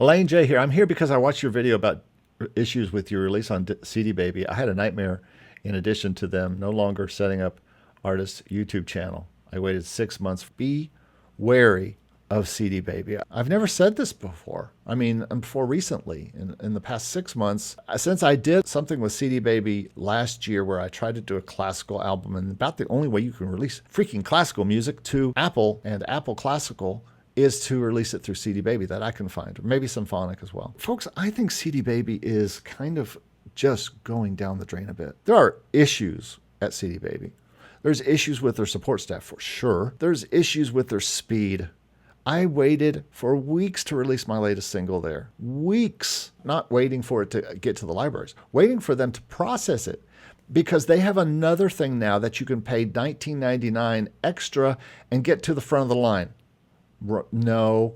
Elaine J here. I'm here because I watched your video about issues with your release on CDBaby. I had a nightmare in addition to them no longer setting up artists' YouTube channel. I waited 6 months. Be wary of CDBaby. I've never said this before. I mean, before recently, in the past 6 months, since I did something with CDBaby last year where I tried to do a classical album, and about the only way you can release freaking classical music to Apple and Apple Classical is to release it through CDBaby that I can find, or maybe Symphonic as well. Folks, I think CDBaby is kind of just going down the drain a bit. There are issues at CDBaby. There's issues with their support staff for sure. There's issues with their speed. I waited for weeks to release my latest single there. Weeks, not waiting for it to get to the libraries, waiting for them to process it. Because they have another thing now that you can pay $19.99 extra and get to the front of the line. No,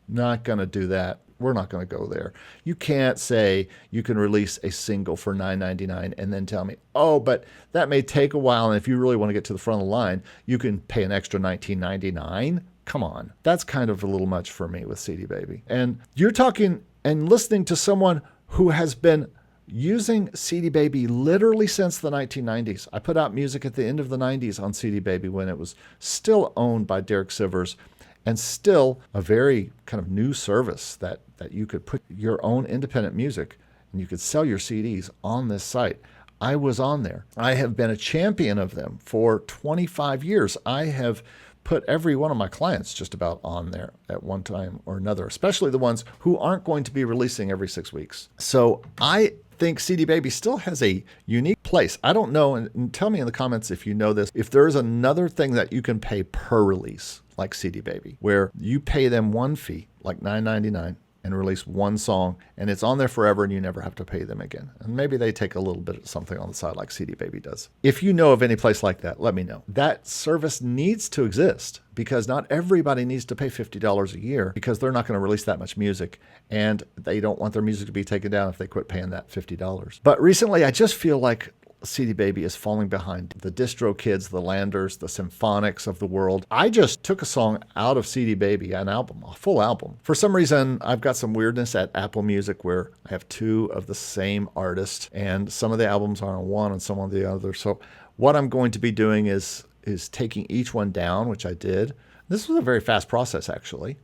not going to do that. We're not going to go there. You can't say you can release a single for $9.99 and then tell me, oh, but that may take a while, and if you really want to get to the front of the line, you can pay an extra $19.99. Come on. That's kind of a little much for me with CDBaby. And you're talking and listening to someone who has been using CDBaby literally since the 1990s. I put out music at the end of the 90s on CDBaby when it was still owned by Derek Sivers and still a very kind of new service that you could put your own independent music and you could sell your CDs on this site. I was on there. I have been a champion of them for 25 years. I have put every one of my clients just about on there at one time or another, especially the ones who aren't going to be releasing every 6 weeks. So I think CDBaby still has a unique place. I don't know, and tell me in the comments if you know this, if there is another thing that you can pay per release, like CDBaby, where you pay them one fee, like $9.99, and release one song, and it's on there forever and you never have to pay them again. And maybe they take a little bit of something on the side like CDBaby does. If you know of any place like that, let me know. That service needs to exist because not everybody needs to pay $50 a year because they're not going to release that much music and they don't want their music to be taken down if they quit paying that $50. But recently I just feel like CDBaby is falling behind the DistroKids, the Landers, the Symphonics of the world. I just took a song out of CDBaby, an album, a full album. For some reason, I've got some weirdness at Apple Music where I have two of the same artist, and some of the albums are on one and some on the other. So what I'm going to be doing is taking each one down, which I did. This was a very fast process, actually.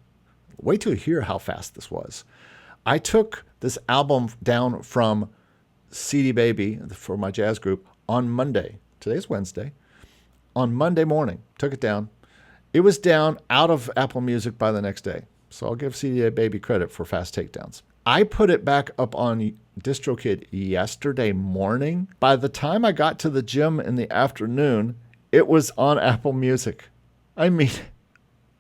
Wait till you hear how fast this was. I took this album down from CDBaby for my jazz group on Monday. Today's Wednesday. On Monday morning, took it down. It was down out of Apple Music by the next day. So I'll give CDBaby credit for fast takedowns. I put it back up on DistroKid yesterday morning. By the time I got to the gym in the afternoon, it was on Apple Music. I mean,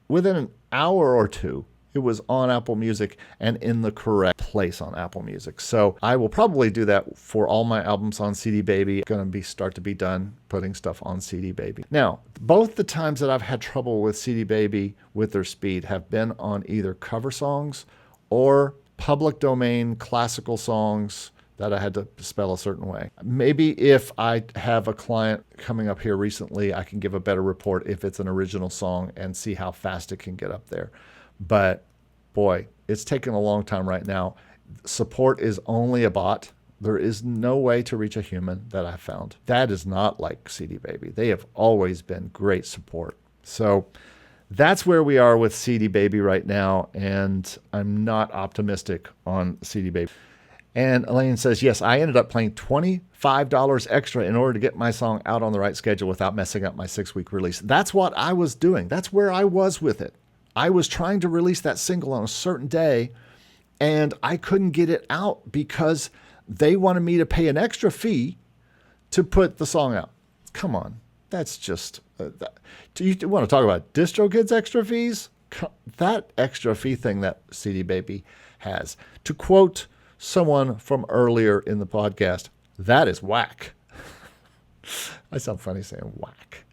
within an hour or two, it was on Apple Music and in the correct place on Apple Music. So I will probably do that for all my albums on CDBaby. Going to start to be done putting stuff on CDBaby. Now, both the times that I've had trouble with CDBaby with their speed have been on either cover songs or public domain classical songs that I had to spell a certain way. Maybe if I have a client coming up here recently, I can give a better report if it's an original song and see how fast it can get up there. But boy, it's taken a long time right now. Support is only a bot. There is no way to reach a human that I've found. That is not like CDBaby. They have always been great support. So that's where we are with CDBaby right now, and I'm not optimistic on CDBaby. And Elaine says, yes, I ended up paying $25 extra in order to get my song out on the right schedule without messing up my 6-week release. That's what I was doing. That's where I was with it. I was trying to release that single on a certain day, and I couldn't get it out because they wanted me to pay an extra fee to put the song out. Come on. That's just... do you want to talk about DistroKid's extra fees? That extra fee thing that CDBaby has. To quote someone from earlier in the podcast, that is whack. I sound funny saying whack.